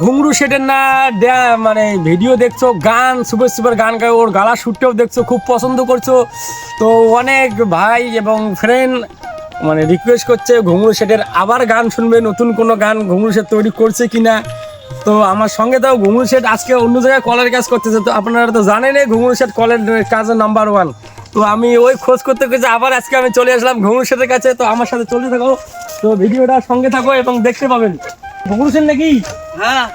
ঘুঙরু সেটের না মানে ভিডিও দেখছো, গান সুপার সুপার গান গায়, ওর গালা শুটটাও দেখছো, খুব পছন্দ করছো। তো অনেক ভাই এবং ফ্রেন্ড মানে রিকোয়েস্ট করছে ঘুঙরু সেটের আবার গান শুনবে, নতুন কোনো গান ঘুঙরু সেট তৈরি করছে কিনা। তো আমার সঙ্গে তাও ঘুঙরু সেট আজকে অন্য জায়গায় কলের কাজ করতেছে। তো আপনারা তো জানেনই ঘুঙরু সেট কলের কাজে নাম্বার 1। তো আমি ওই খোঁজ করতে করতে আবার আজকে আমি চলে আসলাম ঘুঙরু সেটের কাছে। তো আমার সাথে চলতে থাকো, তো ভিডিওটা সঙ্গে থাকো এবং দেখতে পাবেন। ঘুঙরু সেট নাকি? হ্যাঁ,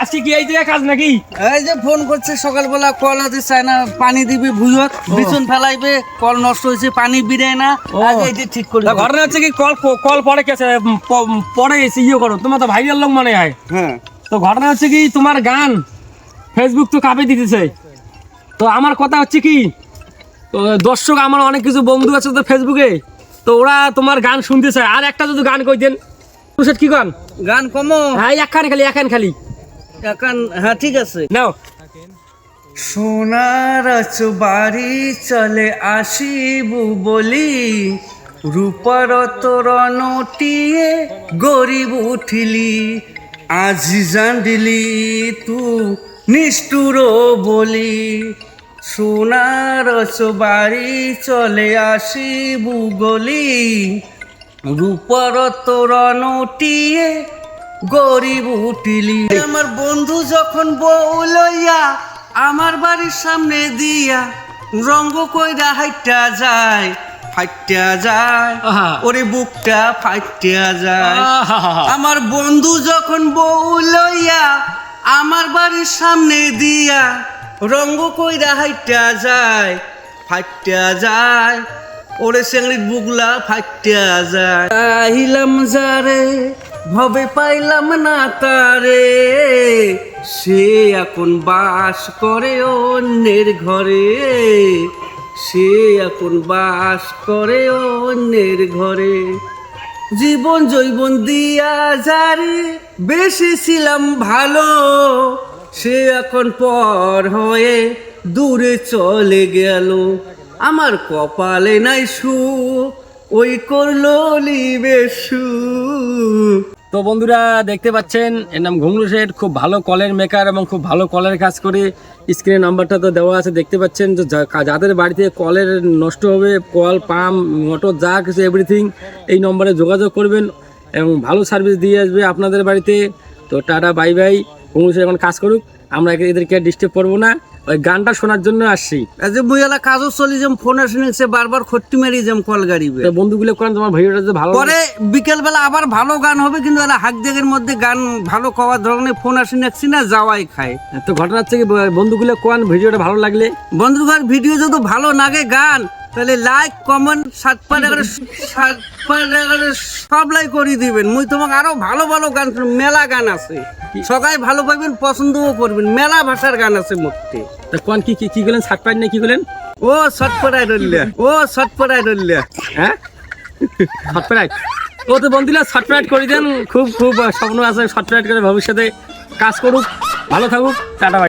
আজকে কি এই জায়গায় কাজ নাকি? এই যে ফোন করছে সকালবেলা, কল হাতে চায় না, পানি দিবি ভুয়ত, বিছন ফেলাইবে, কল নষ্ট হয়েছে, পানি বিড়ায় না, আগে এই যে ঠিক করে তা ঘটনা হচ্ছে কি, কল পরে গেছে, পরে এসে ইয়ে করো, তোমার তো ভাইরাল লোক মনে হয়। হ্যাঁ, তো ঘটনা হচ্ছে কি, তোমার গান ফেসবুক তো কাঁপে দিতেছে। তো আমার কথা হচ্ছে কি, তো দর্শক আমার অনেক কিছু বন্ধু আছে তো ফেসবুকে, তো ওরা তোমার গান শুনতে চায়। আর একটা যদি গান কইতেন। কি গান? গান কমো, হ্যাঁ, একখান খালি এখন হ্যাঁ ঠিক আছে। নাও। সোনার বাড়ি চলে আসিবু বলি, রূপার তোর নটিয়ে গরিব উঠিলি, আজি জানডিলি তু নিষ্ঠুর বলি। সোনার বাড়ি চলে আসিবু গলি, রূপার তোর নটিয়ে গরিব উঠিলি। আমার বন্ধু যখন বউ লইয়া আমার বাড়ির সামনে দিয়া রঙ্গ কইরা হাইটা যায়, ফাইটা যায়, আহা। ওরে বুকটা ফাইটা যায়। আহা। আমার বন্ধু যখন বউ লইয়া আমার বাড়ির সামনে দিয়া রঙ্গ কইরা হাইটা যায়, ফাইটা যায়, ওরে সেংড়ির বুকলা ফাইটা যায়। আহিলাম যারে ভবে পাইলাম না তারে, সে এখন বাস করে অন্যের ঘরে, সে এখন বাস করে অন্যের ঘরে। জীবন জৈবন দিয়া যারে বেশি ছিলাম ভালো, সে এখন পর হয়ে দূরে চলে গেল। আমার কপালে নাই সুখ, ওই করলো লিবে সুখ। তো বন্ধুরা দেখতে পাচ্ছেন, এর নাম ঘুঙরু সেট, খুব ভালো কলের মেকার এবং খুব ভালো কলের কাজ করে। স্ক্রিনে নাম্বারটা তো দেওয়া আছে, দেখতে পাচ্ছেন। যে যাদের বাড়িতে কলের নষ্ট হবে, কল পাম্প মোটর যা কিছু এভরিথিং, এই নম্বরে যোগাযোগ করবেন এবং ভালো সার্ভিস দিয়ে আসবে আপনাদের বাড়িতে। তো টাটা বাই বাই। ঘুঙরু সেট এখন কাজ করুক, আমরা এদেরকে ডিস্টার্ব করবো না, ওই গানটা শোনার জন্য আসছি। যে বইয়ালা কাজও চলি যেম ফোনে শুনেছে বারবার খট্টি মারি যেম কল গাড়িবে। তো বন্ধুগুলো করেন, তোমার ভিডিওটা যদি ভালো পরে বিকেল বেলা আবার ভালো গান হবে, কিন্তু এরা হাক দেগের মধ্যে গান ভালো কওয়ার ধরনের ফোন আসি নাকছি না, যাওয়াই খায়। তো ঘটনা হচ্ছে কি, বন্ধুগুলো কোন ভিডিওটা ভালো লাগলে, বন্ধুঘর ভিডিও যদি ভালো লাগে গান, তাহলে লাইক কমেন্ট সব লাইক করে দিবেন। মুই তোমাকে আরো ভালো ভালো গান, মেলা গান আছে, সবাই ভালো পাইবেন, পছন্দও করবেন, মেলা ভাষার গান আছে মধ্যে। তা কোন কি করলেন, সাতপাইন না কি করলেন? ও ছটপটায় রইলে, ও ছটপটায় রইলে, হ্যাঁ ছটপটাই। ও তো বন্ধুরা ছটপটাইট করে দেন, খুব খুব স্বপ্ন আছে ছটপটাইট করে ভবিষ্যতে কাজ করুক, ভালো থাকুক, টাটা বাই।